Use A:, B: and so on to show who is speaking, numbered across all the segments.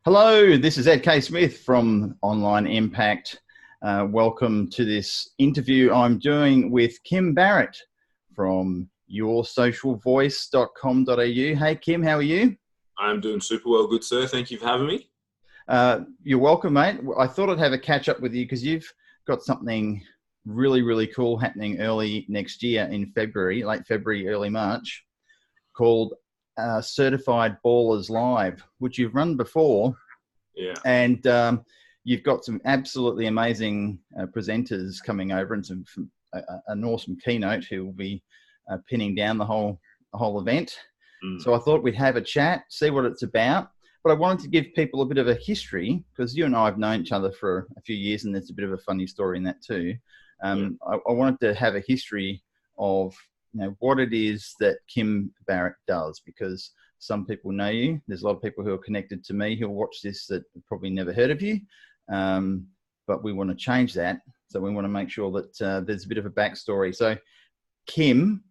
A: Hello, this is Ed K. Smith from Online Impact. Welcome to this interview I'm doing with Kim Barrett from yoursocialvoice.com.au. Hey, Kim, how are you?
B: I'm doing super well, good sir. Thank you for having me.
A: You're welcome, mate. I thought I'd have a catch up with you because you've got something really, really cool happening early next year in February, late February, early March, called Certified Ballers Live, which you've run before.
B: Yeah.
A: And you've got some absolutely amazing presenters coming over and an awesome keynote who will be pinning down the whole event. So I thought we'd have a chat, see what it's about. But I wanted to give people a bit of a history because you and I have known each other for a few years, and there's a bit of a funny story in that too. I wanted to have a history of what it is that Kim Barrett does, because some people know you. There's a lot of people who are connected to me who'll watch this that have probably never heard of you, but we want to change that. So we want to make sure that there's a bit of a backstory. So Kim,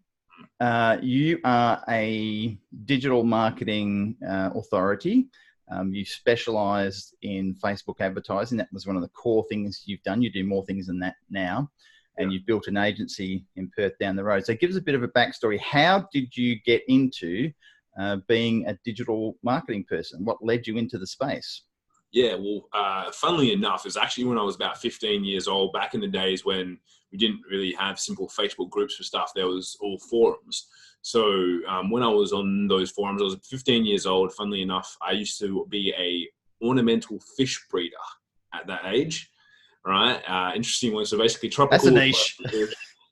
A: you are a digital marketing authority. You specialised in Facebook advertising. That was one of the core things you've done. You do more things than that now. And you've built an agency in Perth down the road. So give us a bit of a backstory. How did you get into being a digital marketing person? What led you into the space?
B: Yeah, well, funnily enough, it's actually when I was about 15 years old, back in the days when we didn't really have simple Facebook groups for stuff. There was all forums. So when I was on those forums, I was 15 years old. Funnily enough, I used to be a ornamental fish breeder at that age. Right, interesting one. So basically, tropical.
A: That's a niche.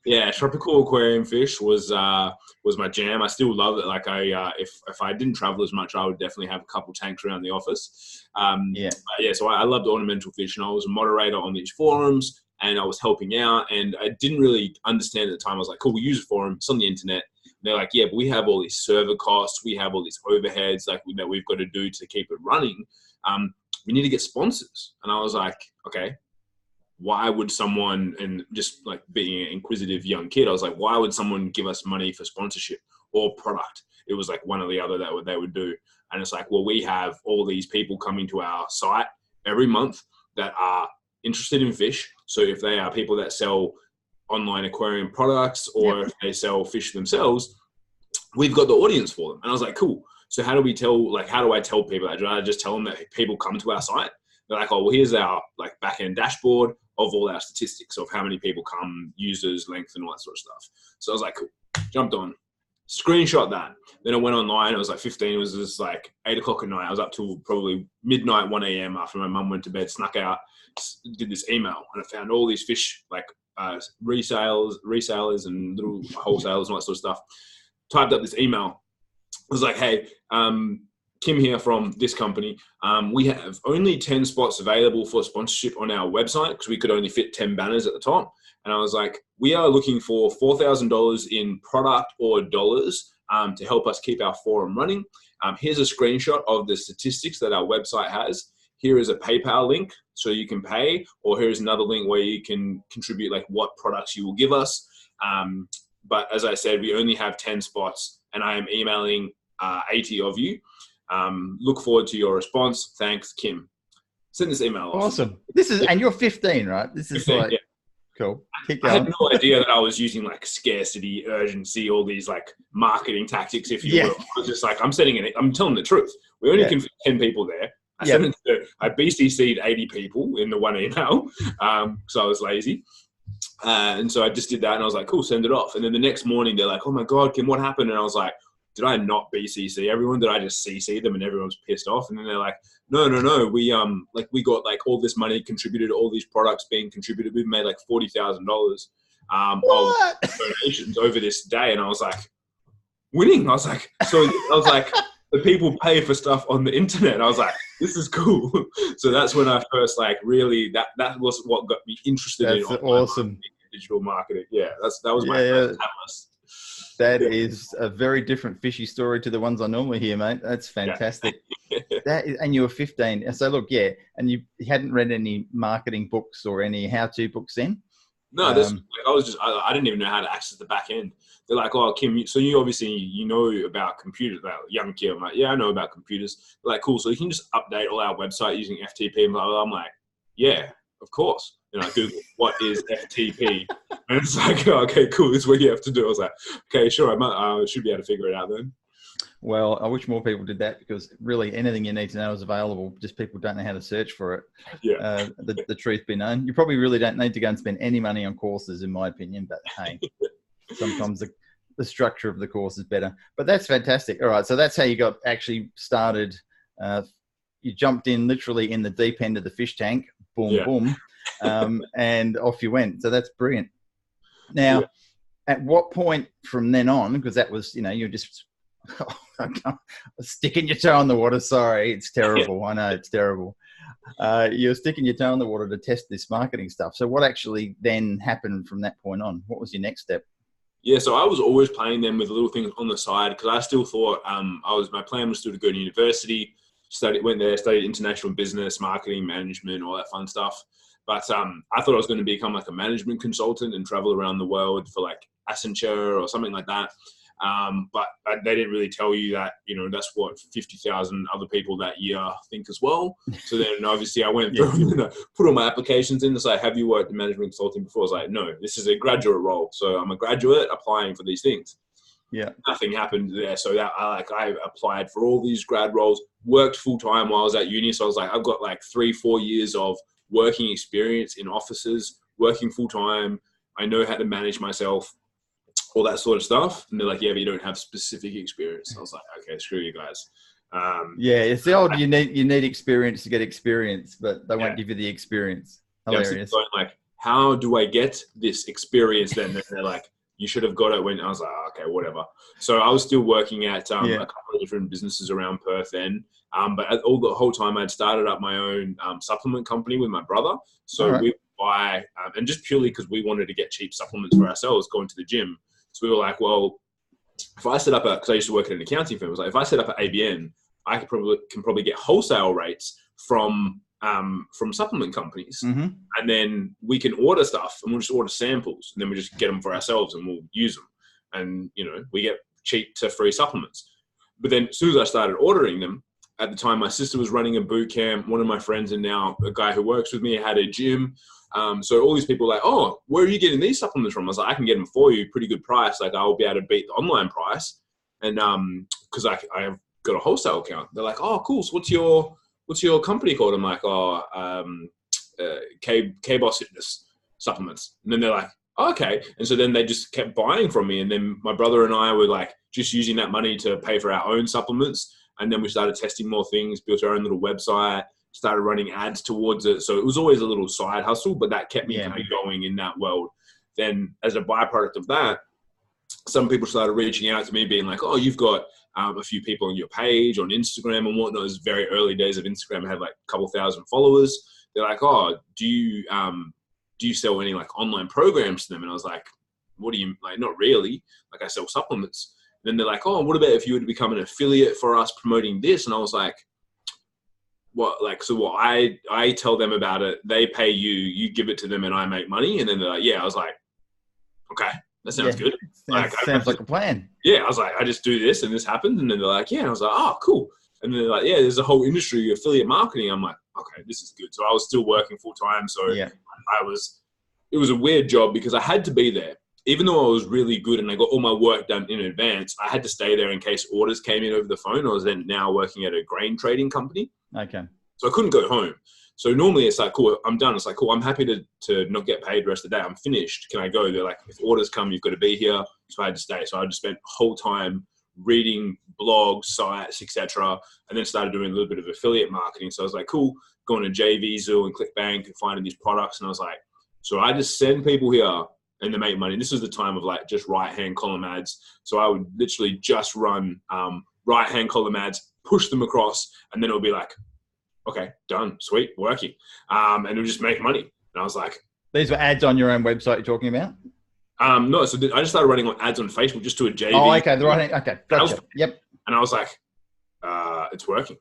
B: Yeah, tropical aquarium fish was my jam. I still love it. Like if I didn't travel as much, I would definitely have a couple tanks around the office. So I loved ornamental fish, and I was a moderator on these forums, and I was helping out. And I didn't really understand at the time. I was like, cool, we use a forum. It's on the internet. And they're like, yeah, but we have all these server costs. We have all these overheads that we've got to do to keep it running. We need to get sponsors. And I was like, okay. Why would someone, and just like being an inquisitive young kid, I was like, why would someone give us money for sponsorship or product? It was like one or the other that they would do. And it's like, well, we have all these people coming to our site every month that are interested in fish. So if they are people that sell online aquarium products or if they sell fish themselves, we've got the audience for them. And I was like, cool. So how do I tell people that? Do I just tell them that people come to our site? They're like, oh, well, here's our like back-end dashboard of all our statistics of how many people come, users, length, and all that sort of stuff. So I was like, cool, jumped on, screenshot that. Then I went online. It was like 15. It was just like 8 o'clock at night. I was up till probably midnight, 1 a.m. after my mum went to bed, snuck out, did this email, and I found all these fish, like resellers and little wholesalers and all that sort of stuff. Typed up this email. I was like, hey, Kim here from this company. We have only 10 spots available for sponsorship on our website because we could only fit 10 banners at the top. And I was like, we are looking for $4,000 in product or dollars to help us keep our forum running. Here's a screenshot of the statistics that our website has. Here is a PayPal link so you can pay, or here's another link where you can contribute like what products you will give us. But as I said, we only have 10 spots and I am emailing 80 of you. Look forward to your response. Thanks, Kim. Send this email off.
A: Awesome. And you're 15, right? This is 15, cool. Keep going.
B: I had no idea that I was using like scarcity, urgency, all these like marketing tactics, if you will. I was just like, I'm telling the truth. We only can fit 10 people there. I BCC'd 80 people in the one email, so I was lazy. And so I just did that, and I was like, cool, send it off. And then the next morning, they're like, oh my God, Kim, what happened? And I was like, did I not BCC everyone? Did I just CC them and everyone's pissed off? And then they're like, no. We got like all this money contributed, all these products being contributed. We've made like $40,000 of donations over this day. And I was like, winning. I was like, the people pay for stuff on the internet. I was like, this is cool. So that's when I first like really, that was what got me interested in
A: awesome
B: digital marketing. Yeah, that was my first catalyst.
A: That is a very different fishy story to the ones I normally hear, mate. That's fantastic. And you were 15. So look, and you hadn't read any marketing books or any how-to books then?
B: No, this I didn't even know how to access the back end. They're like, oh, Kim, so you obviously know about computers, like young kid. I'm like, yeah, I know about computers. They're like, cool. So you can just update all our website using FTP and blah, blah, blah. I'm like, yeah, of course. And I Google what is FTP, and it's like, oh, okay, cool. This is what you have to do. I was like, okay, sure, I should be able to figure it out then.
A: Well, I wish more people did that, because really anything you need to know is available. Just people don't know how to search for it.
B: Yeah.
A: The truth be known, you probably really don't need to go and spend any money on courses, in my opinion. But hey, sometimes the structure of the course is better. But that's fantastic. All right, so that's how you got actually started. You jumped in literally in the deep end of the fish tank. Boom, boom, and off you went. So that's brilliant. Now, at what point from then on? Because that was, you're just sticking your toe in the water. Sorry, it's terrible. I know it's terrible. You're sticking your toe in the water to test this marketing stuff. So what actually then happened from that point on? What was your next step?
B: Yeah, so I was always playing them with little things on the side, because I still thought my plan was still to go to university, went there, studied international business, marketing, management, all that fun stuff. But I thought I was going to become like a management consultant and travel around the world for like Accenture or something like that. But they didn't really tell you that, that's what 50,000 other people that year think as well. So then obviously I went through and put all my applications in. It's like, have you worked in management consulting before? I was like, no, this is a graduate role. So I'm a graduate applying for these things.
A: Yeah.
B: Nothing happened there. So that I applied for all these grad roles, worked full time while I was at uni. So I was like, I've got like 3-4 years of working experience in offices, working full time. I know how to manage myself, all that sort of stuff. And they're like, yeah, but you don't have specific experience. I was like, okay, screw you guys.
A: It's the old, you need experience to get experience, but they won't give you the experience. Hilarious.
B: Yeah, like, how do I get this experience then? And they're like, you should have got it when. I was like, okay, whatever. So I was still working at a couple of different businesses around Perth then. But the whole time I'd started up my own supplement company with my brother. So we buy, and just purely because we wanted to get cheap supplements for ourselves going to the gym. So we were like, well, if I set up because I used to work at an accounting firm, I was like, if I set up an ABN, I can probably get wholesale rates from supplement companies, and then we can order stuff, and we'll just order samples, and then we just get them for ourselves, and we'll use them, and we get cheap to free supplements. But then as soon as I started ordering them, at the time my sister was running a boot camp. One of my friends, and now a guy who works with me, had a gym. So all these people were like, oh, where are you getting these supplements from? I was like, I can get them for you, pretty good price. Like, I'll be able to beat the online price, and because I have got a wholesale account. They're like, oh, cool. So what's your company called? I'm like, Keay Boss Fitness Supplements. And then they're like, oh, okay. And so then they just kept buying from me. And then my brother and I were like just using that money to pay for our own supplements. And then we started testing more things, built our own little website, started running ads towards it. So it was always a little side hustle, but that kept me kind of going in that world. Then as a byproduct of that, some people started reaching out to me being like, oh, you've got a few people on your page on Instagram and whatnot. It was very early days of Instagram. I had like a couple thousand followers. They're like, oh, do you sell any like online programs to them? And I was like, what do you, like, not really. Like, I sell supplements. And then they're like, oh, what about if you were to become an affiliate for us promoting this? And I was like, what? Like, so what? I tell them about it. They pay you, you give it to them, and I make money. And then they're like, yeah. I was like, okay, that sounds good.
A: Sounds like a plan.
B: Yeah. I was like, I just do this and this happens. And then they're like, yeah. And I was like, oh, cool. And then they're like, yeah, there's a whole industry of affiliate marketing. I'm like, okay, this is good. So I was still working full time. So it was a weird job because I had to be there. Even though I was really good and I got all my work done in advance, I had to stay there in case orders came in over the phone. I was then now working at a grain trading company.
A: Okay.
B: So I couldn't go home. So normally it's like, cool, I'm done. It's like, cool, I'm happy to not get paid the rest of the day. I'm finished. Can I go? They're like, if orders come, you've got to be here. So I had to stay. So I just spent the whole time reading blogs, sites, etc., and then started doing a little bit of affiliate marketing. So I was like, cool, going to JVZoo and ClickBank and finding these products. And I was like, so I just send people here and they make money. This was the time of like just right-hand column ads. So I would literally just run right-hand column ads, push them across, and then it would be like, okay, done, sweet, working. And it would just make money. And I was like...
A: These were ads on your own website you're talking about?
B: No, so I just started running ads on Facebook just to a JV.
A: Oh, okay, okay, gotcha. Yep.
B: And I was like, it's working.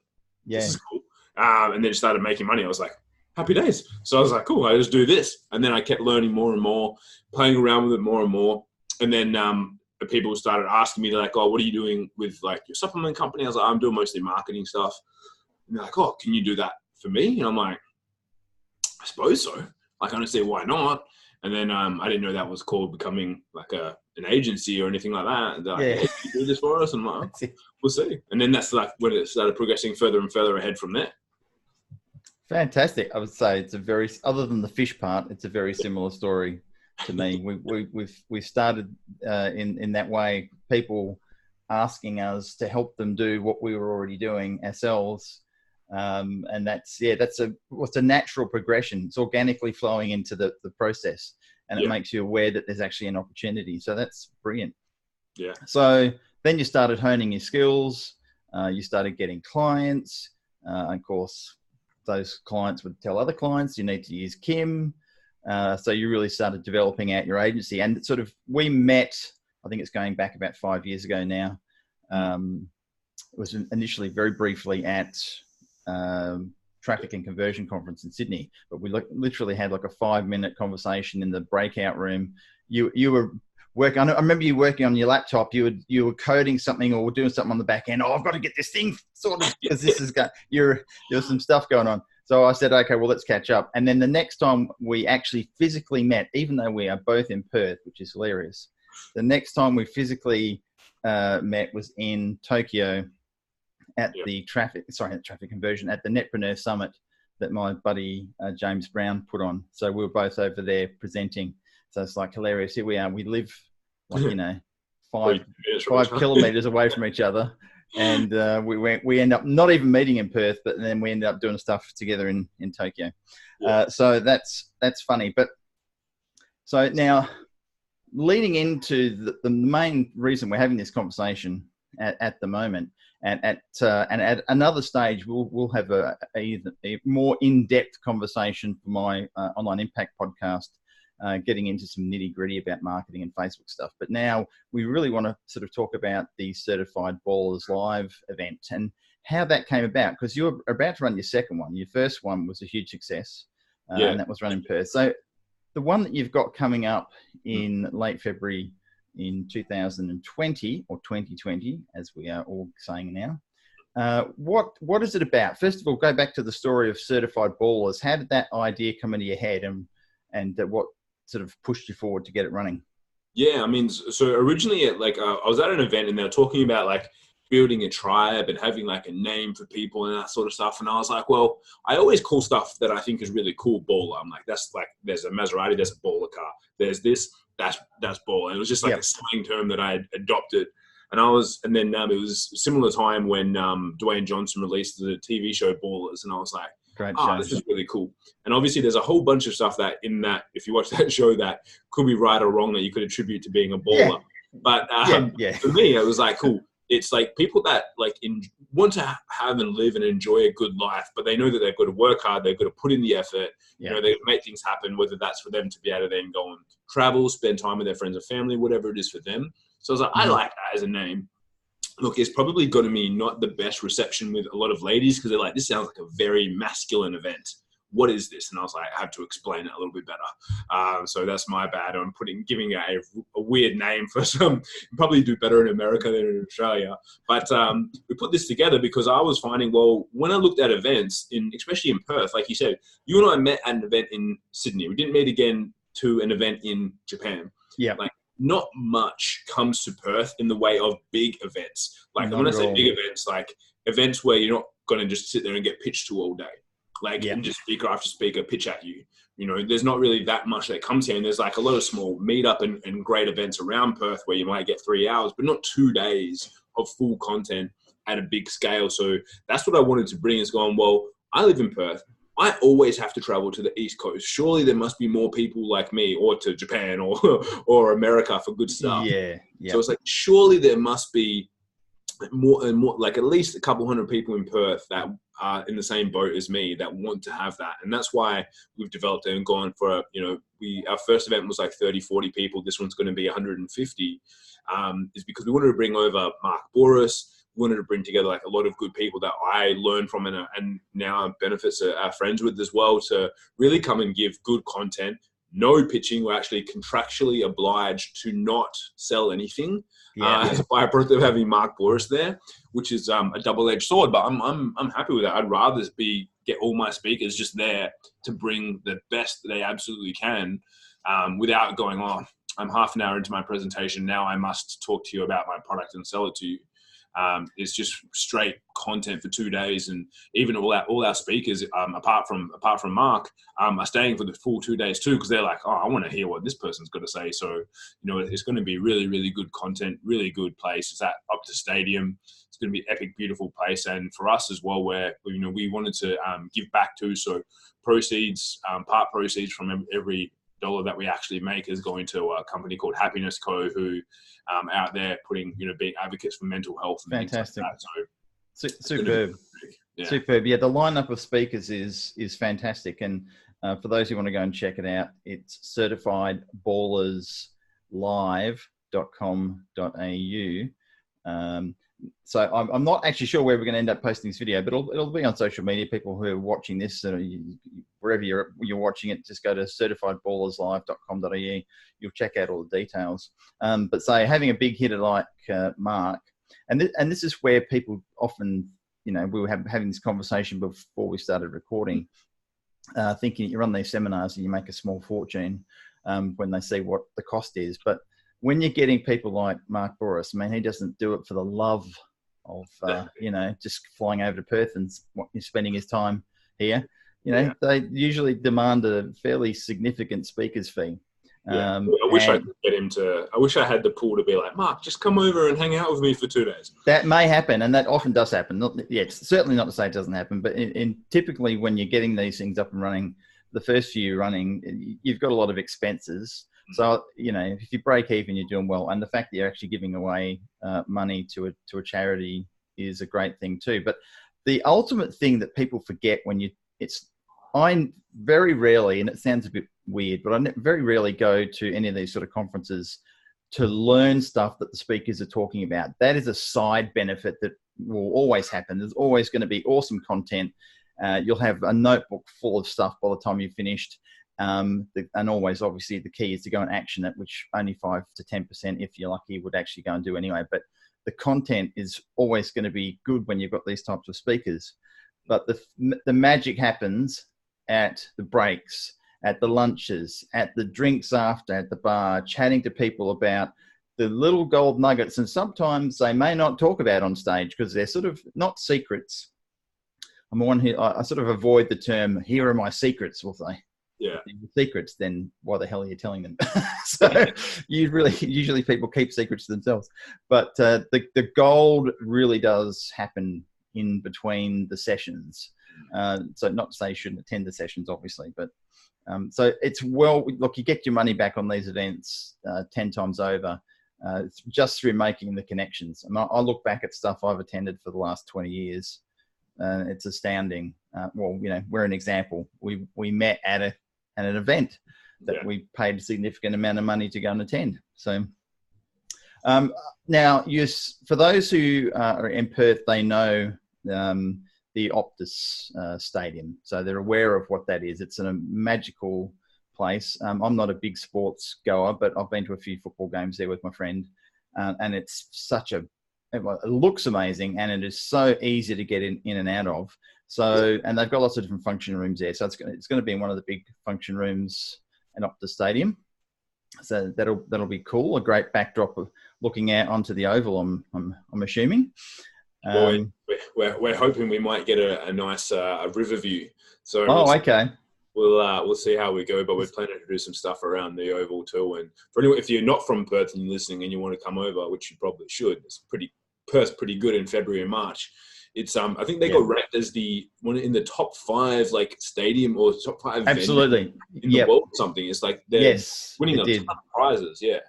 A: Yeah.
B: This is cool. And then started making money. I was like, happy days. So I was like, cool, I just do this. And then I kept learning more and more, playing around with it more and more. And then people started asking me, they're like, oh, what are you doing with like your supplement company? I was like, I'm doing mostly marketing stuff. And they're like, oh, can you do that for me? And I'm like, I suppose so. Like, I don't see why not. And then I didn't know that was called becoming like an agency or anything like that. And they're like, hey, can you do this for us? And I'm like, oh, we'll see. And then that's like when it started progressing further and further ahead from there.
A: Fantastic. I would say it's a very, other than the fish part, it's a very similar story to me. We started in that way, people asking us to help them do what we were already doing ourselves. And that's a natural progression. It's organically flowing into the process, and it makes you aware that there's actually an opportunity. So that's brilliant.
B: Yeah.
A: So then you started honing your skills. You started getting clients. Of course, those clients would tell other clients, you need to use Kim. So you really started developing out your agency. And sort of, we met, I think it's going back about 5 years ago now. It was initially very briefly at Traffic and Conversion Conference in Sydney, but we literally had like a 5-minute conversation in the breakout room. You were working, I remember you working on your laptop, you were coding something or doing something on the back end. Oh, I've got to get this thing sorted because this is there's some stuff going on. So I said, okay, well, let's catch up. And then the next time we actually physically met, even though we are both in Perth, which is hilarious, the next time we physically met was in Tokyo at the traffic conversion, at the Netpreneur Summit that my buddy James Brown put on. So we were both over there presenting. So it's like hilarious. Here we are. We live like, 5 kilometers away from each other. And we end up not even meeting in Perth, but then we ended up doing stuff together in Tokyo. So that's funny. But so now, leading into the main reason we're having this conversation at the moment, and at another stage, we'll have a more in-depth conversation for my Online Impact podcast, getting into some nitty-gritty about marketing and Facebook stuff. But now we really want to sort of talk about the Certified Ballers Live event and how that came about, because you're about to run your second one. Your first one was a huge success, and that was run in Perth. So the one that you've got coming up in late February in 2020 or 2020, as we are all saying now, what is it about? First of all, go back to the story of Certified Ballers. How did that idea come into your head, and what sort of pushed you forward to get it running?
B: Yeah, I mean, so originally, I was at an event and they were talking about like building a tribe and having like a name for people and that sort of stuff. And I was like, well, I always call stuff that I think is really cool baller. I'm like, that's like, there's a Maserati, there's a baller car, there's this, that's baller. And it was just like a slang term that I had adopted. And then it was a similar time when Dwayne Johnson released the TV show Ballers, and I was like, this is really cool. And obviously there's a whole bunch of stuff that if you watch that show, that could be right or wrong that you could attribute to being a baller. But for me, it was like, cool. It's like people that like want to have and live and enjoy a good life, but they know that they've got to work hard, they've got to put in the effort, they make things happen, whether that's for them to be able to then go and travel, spend time with their friends or family, whatever it is for them. So I was like, I like that as a name. Look, it's probably going to be not the best reception with a lot of ladies because they're like, this sounds like a very masculine event. What is this? And I was like, I have to explain it a little bit better. So that's my bad on giving a weird name for some. Probably do better in America than in Australia. But we put this together because I was finding, well, when I looked at events, especially in Perth, like you said, you and I met at an event in Sydney. We didn't meet again to an event in Japan.
A: Yeah.
B: Like, not much comes to Perth in the way of big events. Like when I say big events, like events where you're not going to just sit there and get pitched to all day. Like and just speaker after speaker pitch at you. There's not really that much that comes here. And there's like a lot of small meetup and great events around Perth where you might get 3 hours, but not 2 days of full content at a big scale. So that's what I wanted to bring, is going, well, I live in Perth. I always have to travel to the East Coast. Surely there must be more people like me, or to Japan or America for good stuff.
A: Yeah.
B: So it's like, surely there must be more and more, like at least a couple hundred people in Perth that are in the same boat as me that want to have that. And that's why we've developed it and gone for, our first event was like 30, 40 people. This one's going to be 150, is because we wanted to bring over Mark Boris. wanted to bring together like a lot of good people that I learned from and now benefits are friends with as well, to really come and give good content. No pitching. We're actually contractually obliged to not sell anything. As a byproduct of having Mark Boris there, which is a double-edged sword. But I'm happy with that. I'd rather get all my speakers just there to bring the best they absolutely can, without going on. I'm half an hour into my presentation now. I must talk to you about my product and sell it to you. It's just straight content for 2 days, and even all our speakers, apart from Mark, are staying for the full 2 days too, because they're like, oh, I want to hear what this person's got to say. So it's going to be really, really good content, really good place. It's at Optus Stadium. It's going to be an epic, beautiful place, and for us as well, where we wanted to give back to. So part proceeds from every dollar that we actually make is going to a company called Happiness Co, who out there putting being advocates for mental health and
A: fantastic.
B: things like that. So
A: superb. Superb. Yeah, the lineup of speakers is fantastic, and for those who want to go and check it out, it's certifiedballerslive.com.au. So I'm not actually sure where we're going to end up posting this video, but it'll be on social media. People who are watching this, wherever you're watching it, just go to certifiedballerslive.com.au. You'll check out all the details. But say having a big hitter like Mark, and this is where people often, we were having this conversation before we started recording, thinking you're on these seminars and you make a small fortune when they see what the cost is, but when you're getting people like Mark Boris, I mean, he doesn't do it for the love of, just flying over to Perth and spending his time here. They usually demand a fairly significant speaker's fee.
B: I wish I could get him to. I wish I had the pull to be like, Mark, just come over and hang out with me for 2 days.
A: That may happen, and that often does happen. It's certainly not to say it doesn't happen, but typically when you're getting these things up and running, the first few running, you've got a lot of expenses. So, if you break even, you're doing well. And the fact that you're actually giving away money to a charity is a great thing too. But the ultimate thing that people forget I very rarely, and it sounds a bit weird, but I very rarely go to any of these sort of conferences to learn stuff that the speakers are talking about. That is a side benefit that will always happen. There's always going to be awesome content. You'll have a notebook full of stuff by the time you've finished. And always, obviously, the key is to go and action it, which only 5 to 10%, if you're lucky, would actually go and do anyway. But the content is always going to be good when you've got these types of speakers. But the magic happens at the breaks, at the lunches, at the drinks after, at the bar, chatting to people about the little gold nuggets. And sometimes they may not talk about on stage because they're sort of not secrets. I'm one who I sort of avoid the term, here are my secrets, will they?
B: Yeah.
A: Secrets, then why the hell are you telling them? So usually people keep secrets to themselves. But the gold really does happen in between the sessions. So not to say you shouldn't attend the sessions, obviously, but so it's look, you get your money back on these events 10 times over, just through making the connections. And I look back at stuff I've attended for the last 20 years. It's astounding. We're an example. We met at an event that we paid a significant amount of money to go and attend. So now, for those who are in Perth, they know the Optus Stadium. So they're aware of what that is. It's a magical place. I'm not a big sports goer, but I've been to a few football games there with my friend. And it's it looks amazing, and it is so easy to get in and out of. So, and they've got lots of different function rooms there. So it's going to be in one of the big function rooms at Optus Stadium. So that'll be cool. A great backdrop of looking out onto the Oval. I'm assuming.
B: We're hoping we might get a nice river view. So
A: okay.
B: We'll see how we go, but we're planning to do some stuff around the Oval too. And for anyone, if you're not from Perth and you're listening and you want to come over, which you probably should, Perth's pretty good in February and March. It's I think they got ranked as the one in the top 5 stadium or top 5
A: absolutely
B: in the world or something. It's like they're winning a ton of prizes.
A: Yeah.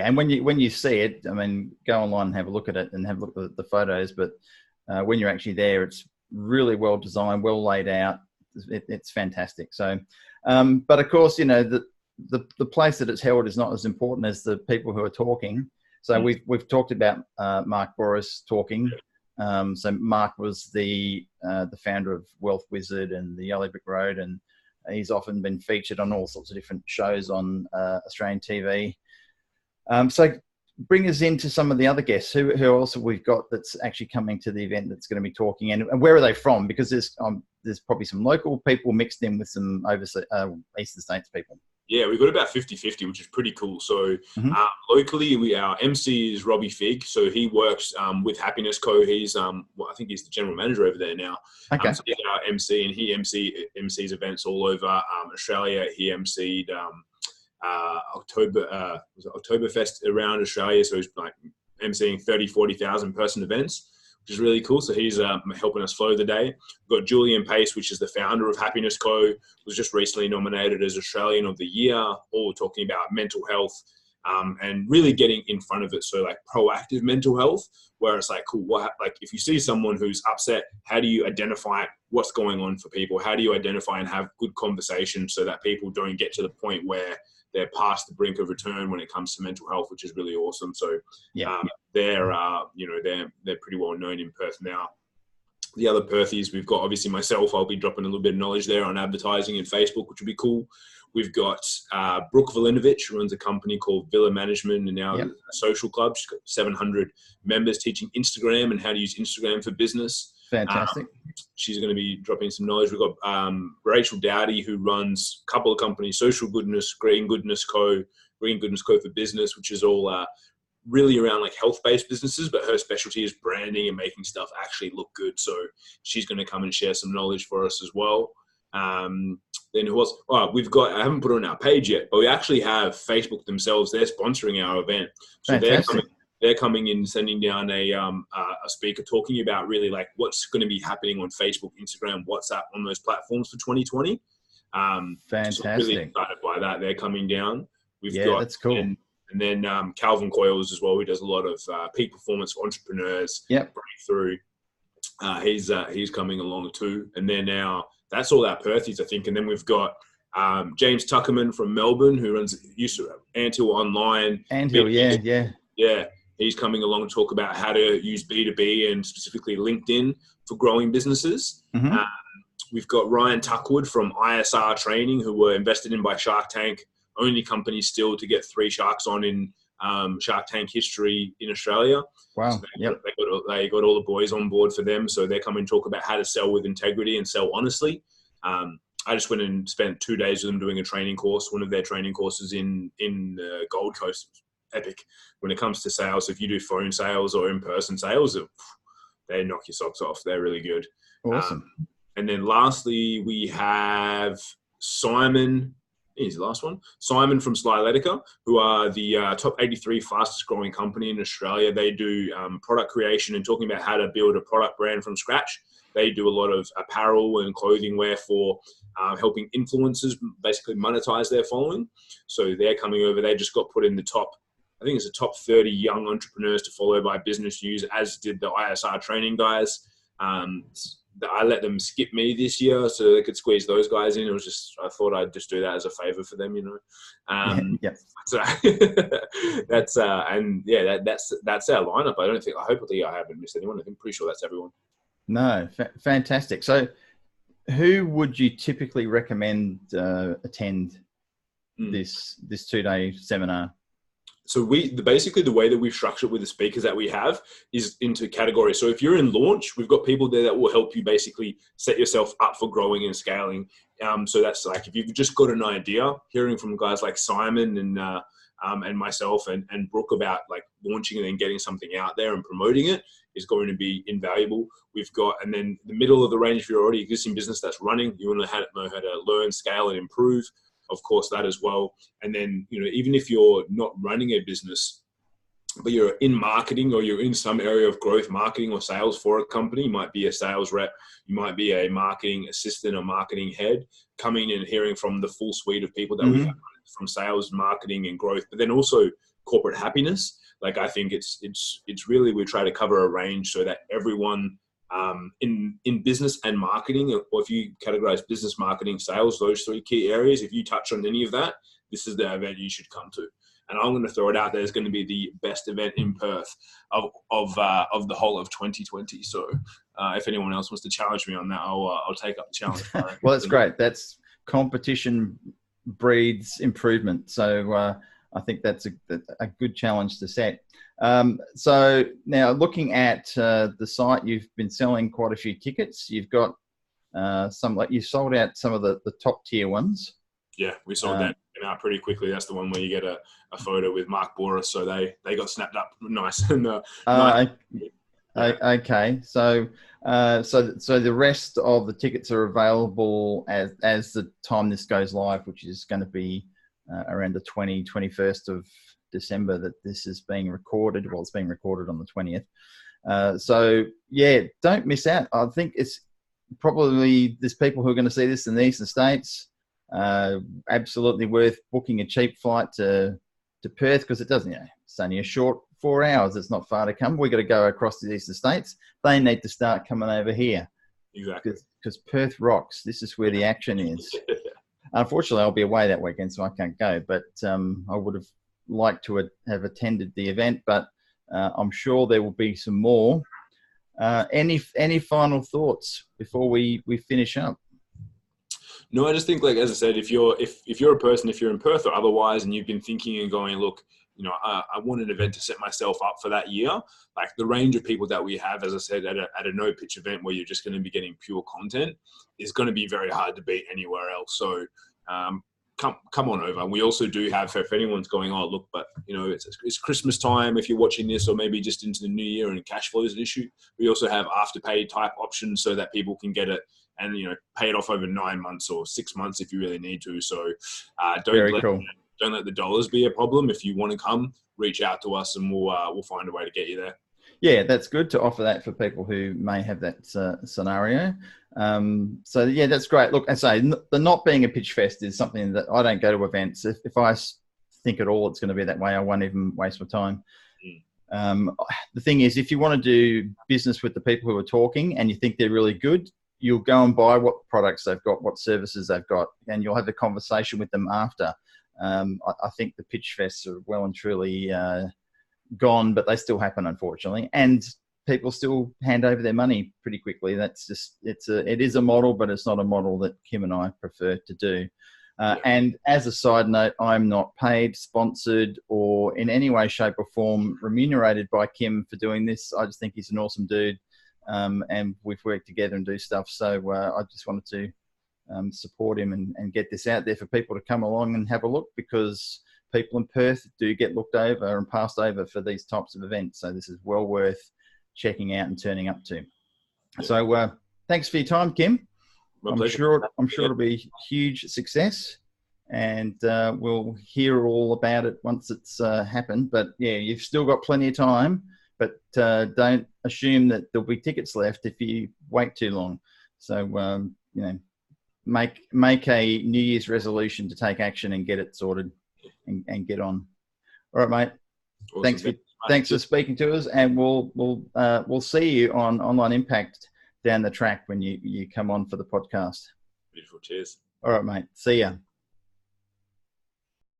A: And when you see it, I mean, go online and have a look at it and have a look at the photos. But when you're actually there, it's really well designed, well laid out. It's fantastic. So, but of course, the place that it's held is not as important as the people who are talking. So we've talked about Mark Boris talking. So Mark was the founder of Wealth Wizard and the Yellow Brick Road, and he's often been featured on all sorts of different shows on Australian TV. So bring us into some of the other guests who also we've got that's actually coming to the event that's going to be talking, and where are they from? Because there's probably some local people mixed in with some overseas Eastern States people.
B: Yeah, we've got about 50-50, which is pretty cool. So locally, our MC is Robbie Fig. So he works with Happiness Co. He's, I think he's the general manager over there now.
A: Okay.
B: So he's our MC, and he MCs events all over Australia. He MC'd Oktoberfest around Australia. So he's like MCing 40,000 person events, which is really cool. So he's helping us flow the day. We've got Julian Pace, which is the founder of Happiness Co. Was just recently nominated as Australian of the Year. All talking about mental health and really getting in front of it. So like proactive mental health, where it's like, cool, like if you see someone who's upset, how do you identify what's going on for people? How do you identify and have good conversations so that people don't get to the point where they're past the brink of return when it comes to mental health, which is really awesome. So they're pretty well known in Perth now. The other Perthies, we've got obviously myself. I'll be dropping a little bit of knowledge there on advertising and Facebook, which would be cool. We've got Brooke Valinovich, who runs a company called Villa Management and now a social club. She's got 700 members teaching Instagram and how to use Instagram for business.
A: Fantastic.
B: She's going to be dropping some knowledge. We've got Rachel Dowdy, who runs a couple of companies, Social Goodness, Green Goodness Co for Business, which is all really around like health-based businesses, but her specialty is branding and making stuff actually look good. So she's going to come and share some knowledge for us as well. Then who else? Oh, we've got, I haven't put it on our page yet, but we actually have Facebook themselves. They're sponsoring our event. So they're coming in, sending down a speaker talking about really like what's going to be happening on Facebook, Instagram, WhatsApp, on those platforms for 2020.
A: Fantastic.
B: So really excited by that. They're coming down.
A: That's cool.
B: And then Calvin Coyles as well, who does a lot of peak performance for entrepreneurs. Breakthrough. He's coming along too. And then now that's all our Perthies, I think. And then we've got James Tuckerman from Melbourne, who used to Anthill Online.
A: Anthill,
B: yeah. He's coming along to talk about how to use B2B and specifically LinkedIn for growing businesses. We've got Ryan Tuckwood from ISR Training, who were invested in by Shark Tank, only company still to get 3 sharks on in Shark Tank history in Australia.
A: Wow.
B: So they got all the boys on board for them. So they're coming to talk about how to sell with integrity and sell honestly. I just went and spent 2 days with them doing a training course, one of their training courses in the Gold Coast. Epic when it comes to sales. If you do phone sales or in-person sales, they knock your socks off. They're really good.
A: Awesome.
B: And then lastly, we have Simon. Here's the last one. Simon from Slyletica, who are the top 83 fastest growing company in Australia. They do product creation and talking about how to build a product brand from scratch. They do a lot of apparel and clothing wear for helping influencers basically monetize their following. So they're coming over. They just got put in the top, I think it's the top 30 young entrepreneurs to follow by Business News, as did the ISR Training guys. I let them skip me this year so they could squeeze those guys in. It was just, I thought I'd just do that as a favor for them, you know. So that's our lineup. Hopefully I haven't missed anyone. I'm pretty sure that's everyone.
A: No, fantastic. So who would you typically recommend attend this 2-day seminar?
B: So basically the way that we've structured with the speakers that we have is into categories. So if you're in launch, we've got people there that will help you basically set yourself up for growing and scaling. So that's like, if you've just got an idea, hearing from guys like Simon and myself and Brooke about like launching and then getting something out there and promoting it is going to be invaluable. We've got, and then the middle of the range, if you're already existing business that's running, you want to know how to learn, scale, and improve. Of course, that as well. And then, you know, even if you're not running a business, but you're in marketing or you're in some area of growth marketing or sales for a company, you might be a sales rep, you might be a marketing assistant or marketing head, coming and hearing from the full suite of people that we have from sales, marketing, and growth, but then also corporate happiness. Like, I think it's really, we try to cover a range so that everyone in business and marketing, or if you categorize business, marketing, sales, those 3 key areas, if you touch on any of that, this is the event you should come to. and I'm going to throw it out there, it's going to be the best event in Perth of the whole of 2020. So if anyone else wants to challenge me on that, I'll take up the challenge.
A: Well, that's great. That's competition breeds improvement. So I think that's a good challenge to set. So now looking at the site, you've been selling quite a few tickets. You've got you sold out some of the top tier ones.
B: Yeah, we sold that out pretty quickly. That's the one where you get a photo with Mark Boris. So they got snapped up nice. And nice.
A: Okay. So the rest of the tickets are available as the time this goes live, which is going to be around the 21st of December that this is being recorded. Well, it's being recorded on the 20th. So yeah, don't miss out. I think it's probably there's people who are going to see this in the Eastern States. Absolutely worth booking a cheap flight to Perth, because it doesn't, it's only a short 4 hours. It's not far to come. We've got to go across the Eastern States. They need to start coming over here.
B: Exactly.
A: Because Perth rocks. This is where the action is. Unfortunately, I'll be away that weekend, so I can't go. But I would have liked to have attended the event, but I'm sure there will be some more. Any final thoughts before we finish up?
B: No, I just think, like, as I said, if you're a person, if you're in Perth or otherwise, and you've been thinking and going, look, I want an event to set myself up for that year. Like, the range of people that we have, as I said, at a no pitch event where you're just going to be getting pure content is going to be very hard to beat anywhere else. So come on over. We also do have, if anyone's going, oh look, but it's Christmas time if you're watching this, or maybe just into the new year and cash flow is an issue. We also have afterpay type options so that people can get it and pay it off over 9 months or 6 months if you really need to. So don't let the dollars be a problem. If you want to come, reach out to us and we'll find a way to get you there.
A: Yeah, that's good to offer that for people who may have that scenario. So yeah, that's great. Look, I say the not being a pitch fest is something that I don't go to events. If I think at all it's going to be that way, I won't even waste my time. The thing is, if you want to do business with the people who are talking and you think they're really good, you'll go and buy what products they've got, what services they've got, and you'll have a conversation with them after. I think the pitch fests are well and truly gone, but they still happen, unfortunately, and people still hand over their money pretty quickly. That's just it is a model, but it's not a model that Kim and I prefer to do. And as a side note, I'm not paid, sponsored, or in any way, shape, or form remunerated by Kim for doing this. I just think he's an awesome dude, and we've worked together and do stuff. So I just wanted to support him and get this out there for people to come along and have a look, because people in Perth do get looked over and passed over for these types of events. So this is well worth checking out and turning up to. Yeah. So thanks for your time, Kim. I'm sure it'll be a huge success, and we'll hear all about it once it's happened. But yeah, you've still got plenty of time, but don't assume that there'll be tickets left if you wait too long. So, make a New Year's resolution to take action and get it sorted and get on. All right, mate. Awesome. Thanks for speaking to us, and we'll see you on Online Impact down the track when you come on for the podcast.
B: Beautiful. Cheers.
A: All right, mate. See ya.